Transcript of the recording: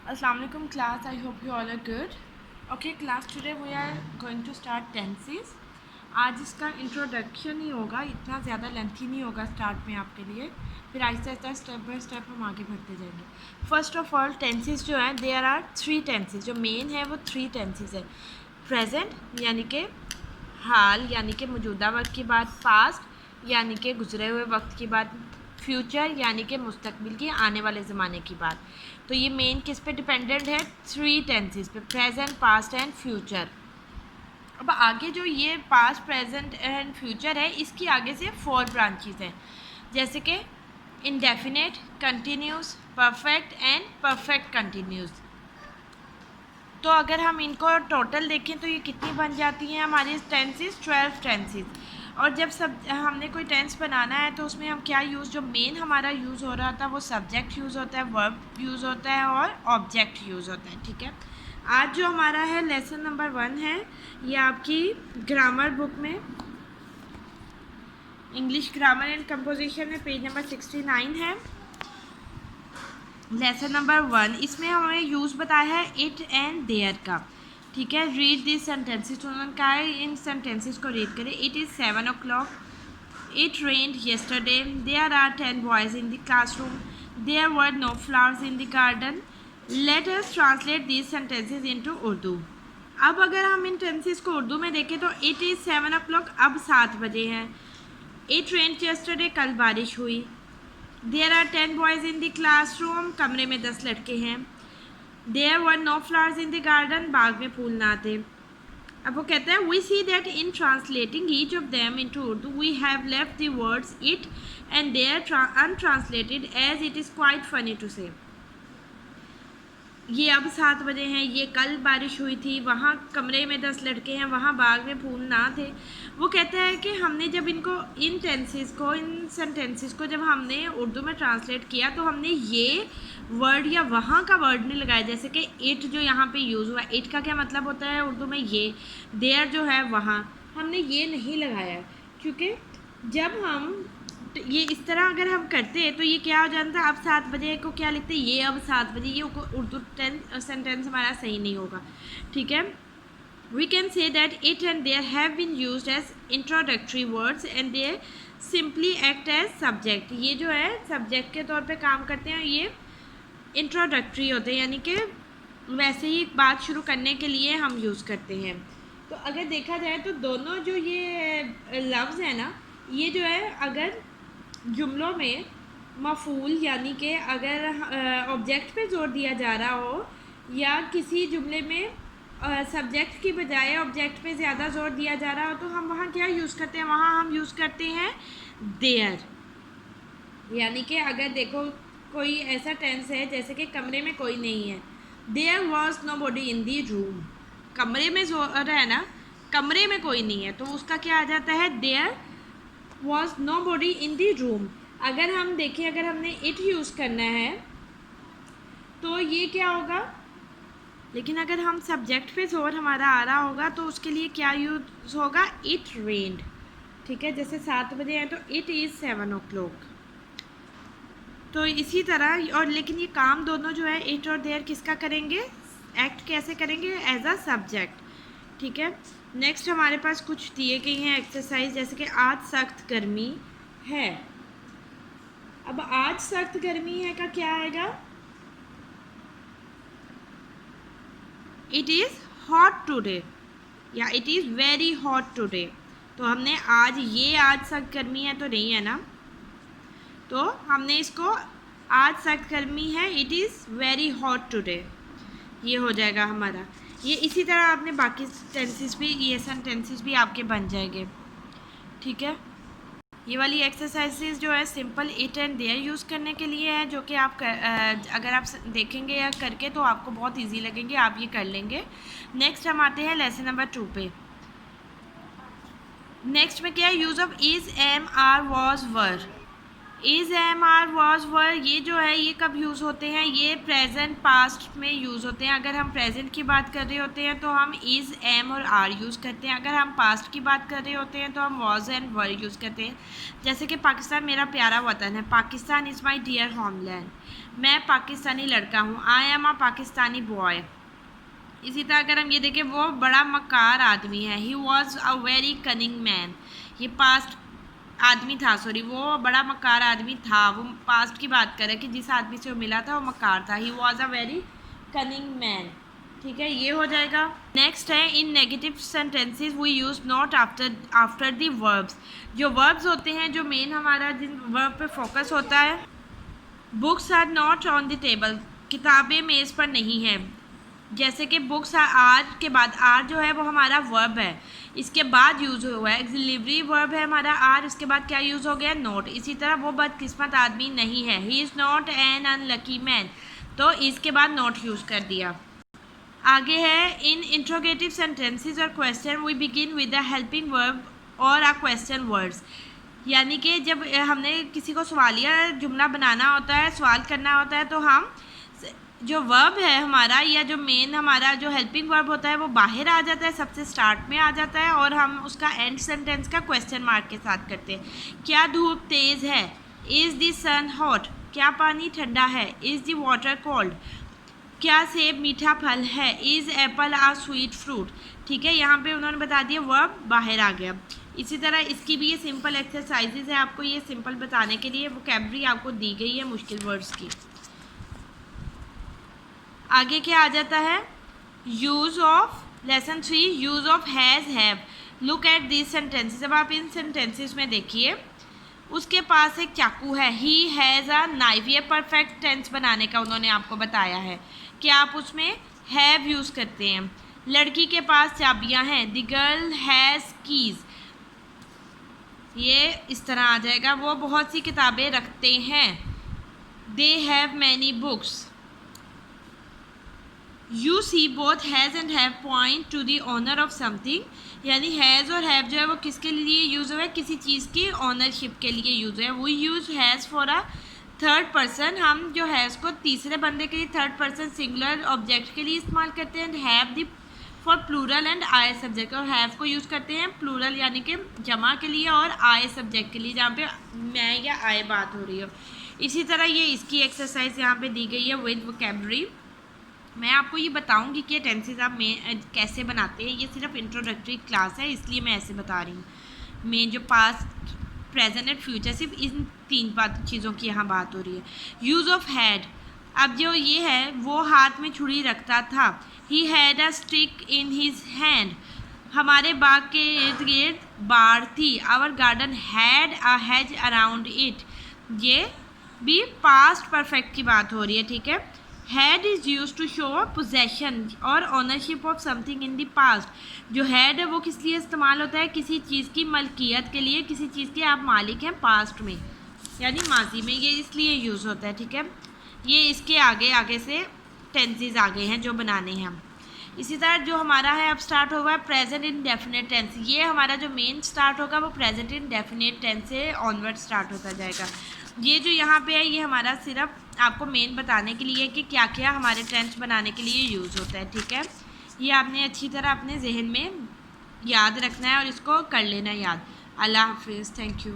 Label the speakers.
Speaker 1: Assalamualaikum class, I hope you all are good. Okay class, today we are going to start tenses. आज इसका introduction ही होगा, इतना ज़्यादा lengthy नहीं होगा स्टार्ट में आपके लिए, फिर Aahista Aahista step by step हम आगे बढ़ते जाएंगे. फर्स्ट ऑफ ऑल टेंसेस जो हैं, देयर आर 3 टेंसेस. जो मेन है वो 3 टेंसेस है. प्रेजेंट यानी कि हाल यानी कि मौजूदा वक्त की बात, पास्ट यानी कि गुजरे हुए वक्त की बात, फ्यूचर यानी कि मुस्तकबिल की आने वाले ज़माने की बात. तो ये मेन किस पे डिपेंडेंट है? 3 टेंसेस पे, प्रेजेंट, पास्ट एंड फ्यूचर. अब आगे जो ये पास्ट, प्रेजेंट एंड फ्यूचर है, इसकी आगे से 4 ब्रांचेस हैं, जैसे कि indefinite, continuous, perfect and perfect continuous. तो अगर हम इनको टोटल देखें तो ये कितनी बन जाती हैं हमारी टेंसेस? 12 टेंसेस. और जब हमने कोई टेंस बनाना है तो उसमें हम क्या जो मेन हमारा यूज़ हो रहा था वो सब्जेक्ट यूज़ होता है, वर्ब यूज़ होता है और ऑब्जेक्ट यूज़ होता है. ठीक है. आज जो हमारा है लेसन नंबर 1 है, ये आपकी ग्रामर बुक में इंग्लिश ग्रामर एंड कंपोजिशन में पेज नंबर 69 है. लेसन नंबर 1, इसमें हमें यूज़ बताया है इट एंड देयर का. ठीक है. Read this sentences. तो उन्होंने कहा है इन सेंटेंसेस को रीड करें. It is 7 o'clock. It rained yesterday. There are 10 boys in the classroom. There were no flowers in the garden. Let us translate these sentences into Urdu. अब अगर हम इन टेंसेस को उर्दू में देखें तो इट इज़ 7 o'clock, अब 7 बजे हैं. इट रेन्ड yesterday, कल बारिश हुई. There are 10 boys in the classroom, कमरे में 10 लड़के हैं. There were no flowers in the garden, बाग में फूल ना थे. अब वो कहता है we see that in translating each of them into Urdu we have left the words it and there untranslated as it is quite funny to say. ये अब 7 बजे हैं, ये कल बारिश हुई थी, वहाँ कमरे में 10 लड़के हैं, वहाँ बाग में फूल ना थे. वो कहता है कि हमने जब इनको इन सेंटेंसेस को जब हमने उर्दू में ट्रांसलेट किया तो हमने ये वर्ड या वहाँ का वर्ड नहीं लगाया. जैसे कि इट जो यहाँ पे यूज़ हुआ, इट का क्या मतलब होता है उर्दू में? ये. देयर जो है वहाँ, हमने ये नहीं लगाया, क्योंकि जब हम ये इस तरह अगर हम करते हैं तो ये क्या हो जाता है, अब 7 बजे को क्या लिखते हैं, ये अब 7 बजे, ये उर्दू सेंटेंस हमारा सही नहीं होगा. ठीक है. We can say that it and there have been used as introductory words and there simply act as subject. ये जो है सब्जेक्ट के तौर पे काम करते हैं, ये इंट्रोडक्टरी होते हैं, यानी कि वैसे ही बात शुरू करने के लिए हम यूज़ करते हैं. तो अगर देखा जाए तो दोनों जो ये लफ्ज़ है ना, ये जो है अगर जुमलों में मफूल यानी कि अगर ऑब्जेक्ट पे जोर दिया जा रहा हो या किसी जुमले में सब्जेक्ट की बजाय ऑब्जेक्ट पे ज़्यादा जोर दिया जा रहा हो तो हम वहाँ क्या यूज़ करते हैं? वहाँ हम यूज़ करते हैं देयर. यानी कि अगर देखो कोई ऐसा टेंस है जैसे कि कमरे में कोई नहीं है, there was nobody in the room. कमरे में जोर है ना, कमरे में कोई नहीं है, तो उसका क्या आ जाता है? There was nobody in the room. अगर हम देखें, अगर हमने इट यूज़ करना है तो ये क्या होगा? लेकिन अगर हम सब्जेक्ट पे जोर हमारा आ रहा होगा तो उसके लिए क्या यूज़ होगा? इट रेन्ड. ठीक है. जैसे 7 बजे हैं तो इट इज़ 7 o'clock. तो इसी तरह, और लेकिन ये काम दोनों जो है इट और देयर किसका करेंगे? एक्ट कैसे करेंगे? As a subject. ठीक है. नेक्स्ट हमारे पास कुछ दिए गई हैं एक्सरसाइज, जैसे कि आज सख्त गर्मी है. अब आज सख्त गर्मी है का क्या आएगा? इट इज़ हॉट टुडे या it is very hot today. तो हमने आज सख्त गर्मी है तो नहीं है ना, तो हमने इसको आज सख्त गर्मी है, it is very hot today, ये हो जाएगा हमारा. ये इसी तरह आपने बाकी टेंसेस भी, ये सेंटेंसेस भी आपके बन जाएंगे. ठीक है. ये वाली एक्सरसाइजेज जो है simple it and there use करने के लिए है, जो कि आप अगर आप देखेंगे या करके तो आपको बहुत इजी लगेंगे, आप ये कर लेंगे. नेक्स्ट हम आते हैं लेसन नंबर 2 पे. नेक्स्ट में क्या है? Use of is, am, are, was, were. Is, am, are, was, were, ये जो है ये कब यूज़ होते हैं, ये प्रेजेंट पास्ट में यूज़ होते हैं। अगर हम प्रेजेंट की बात कर रहे होते हैं तो हम इज़, एम और आर यूज़ करते हैं। अगर हम पास्ट की बात कर रहे होते हैं तो हम वॉज एंड वर यूज़ करते हैं। जैसे कि पाकिस्तान मेरा प्यारा वतन है, Pakistan is my dear homeland, मैं पाकिस्तानी लड़का हूँ, I am a Pakistani boy. इसी तरह अगर हम ये देखें, वो बड़ा मक्कार आदमी है, ही was a very cunning man, ये पास्ट आदमी था, सॉरी, वो बड़ा मक्कार आदमी था, वो पास्ट की बात करे कि जिस आदमी से वो मिला था वो मक्कार था, he was a very cunning man. ठीक है, ये हो जाएगा। नेक्स्ट है, in negative sentences we use not after the verbs. जो वर्ब्स होते हैं, जो मेन हमारा जिन वर्ब पे फोकस होता है, books are not on the table, किताबें मेज़ पर नहीं हैं। जैसे कि बुक्स आर के बाद, आर जो है वो हमारा वर्ब है, इसके बाद यूज़ हुआ है, एक्सिलरी वर्ब है हमारा आर, इसके बाद क्या यूज़ हो गया, नॉट। इसी तरह वो बदकिस्मत आदमी नहीं है, he is not an unlucky man, तो इसके बाद नॉट यूज़ कर दिया। आगे है, इन इंट्रोगेटिव सेंटेंसेस और question we begin with a helping verb और अ क्वेश्चन वर्ड्स। यानी कि जब हमने किसी को सवालिया जुमला बनाना होता है, सवाल करना होता है, तो हम जो वर्ब है हमारा, या जो मेन हमारा जो हेल्पिंग वर्ब होता है वो बाहर आ जाता है, सबसे स्टार्ट में आ जाता है, और हम उसका एंड सेंटेंस का क्वेश्चन मार्क के साथ करते हैं। क्या धूप तेज़ है, इज़ द सन हॉट, क्या पानी ठंडा है, इज़ द वाटर कोल्ड, क्या सेब मीठा फल है, is apple a sweet fruit. ठीक है, यहाँ पे उन्होंने बता दिया, वर्ब बाहर आ गया। इसी तरह इसकी भी ये सिंपल एक्सरसाइजेज है, आपको ये सिंपल बताने के लिए वोकैबुलरी आपको दी गई है मुश्किल वर्ड्स की। आगे क्या आ जाता है, use of, lesson 3, use of has, have. Look at this sentences. अब आप इन सेंटेंसेस में देखिए, उसके पास एक चाकू है, ही हैज़ अ नाइफ, ये परफेक्ट टेंस बनाने का उन्होंने आपको बताया है कि आप उसमें हैव यूज़ करते हैं। लड़की के पास चाबियां हैं, द गर्ल हैज़ कीज़, ये इस तरह आ जाएगा, वो बहुत सी किताबें रखते हैं, they have many books. You see both has and have point to the owner of something, यानी हैज़ और हैव जो है वो किसके लिए यूज़ हुआ है, किसी चीज़ की ऑनरशिप के लिए यूज़ है। We use has for a third person, हम जो हैज़ को तीसरे बंदे के लिए थर्ड पर्सन सिंगुलर ऑब्जेक्ट के लिए इस्तेमाल करते हैं। Have the for plural and I subject, और हैव को यूज़ करते हैं प्लूरल यानी कि जमा के लिए, और आई सब्जेक्ट के लिए जहाँ पे मैं या आई बात हो रही हो। इसी तरह ये इसकी एक्सरसाइज यहाँ पे दी गई है विद वोकैबुलरी। मैं आपको ये बताऊंगी कि टेंसेज आप में कैसे बनाते हैं, ये सिर्फ इंट्रोडक्टरी क्लास है इसलिए मैं ऐसे बता रही हूँ। मेन जो पास्ट, प्रेजेंट एंड फ्यूचर, सिर्फ इन तीन चीज़ों की यहाँ बात हो रही है। यूज़ ऑफ हैड, अब जो ये है, वो हाथ में छुरी रखता था, he had a stick in his hand, हमारे बाग के इर्द गिर्द बाड़ थी, our garden had a hedge around it, ये भी पास्ट परफेक्ट की बात हो रही है। ठीक है, had is used to show possession और ownership of something in the past. जो हैड है वो किस लिए इस्तेमाल होता है, किसी चीज़ की मलकियत के लिए, किसी चीज़ के आप मालिक हैं पास्ट में यानी माजी में, ये इसलिए यूज़ होता है। ठीक है, ये इसके आगे आगे से टेंसेज आ गए हैं जो बनाने हैं हम। इसी तरह जो हमारा है अब स्टार्ट होगा प्रेजेंट इंडेफिनिट टेंस, ये हमारा जो मेन स्टार्ट होगा वो प्रेजेंट इंडेफिनिट टेंस से ऑनवर्ड स्टार्ट होता जाएगा। ये जो यहाँ पे है ये हमारा सिर्फ आपको मेन बताने के लिए कि क्या क्या हमारे टेंस बनाने के लिए यूज़ होता है। ठीक है, ये आपने अच्छी तरह अपने जहन में याद रखना है और इसको कर लेना याद। अल्लाह हाफिज़, थैंक यू।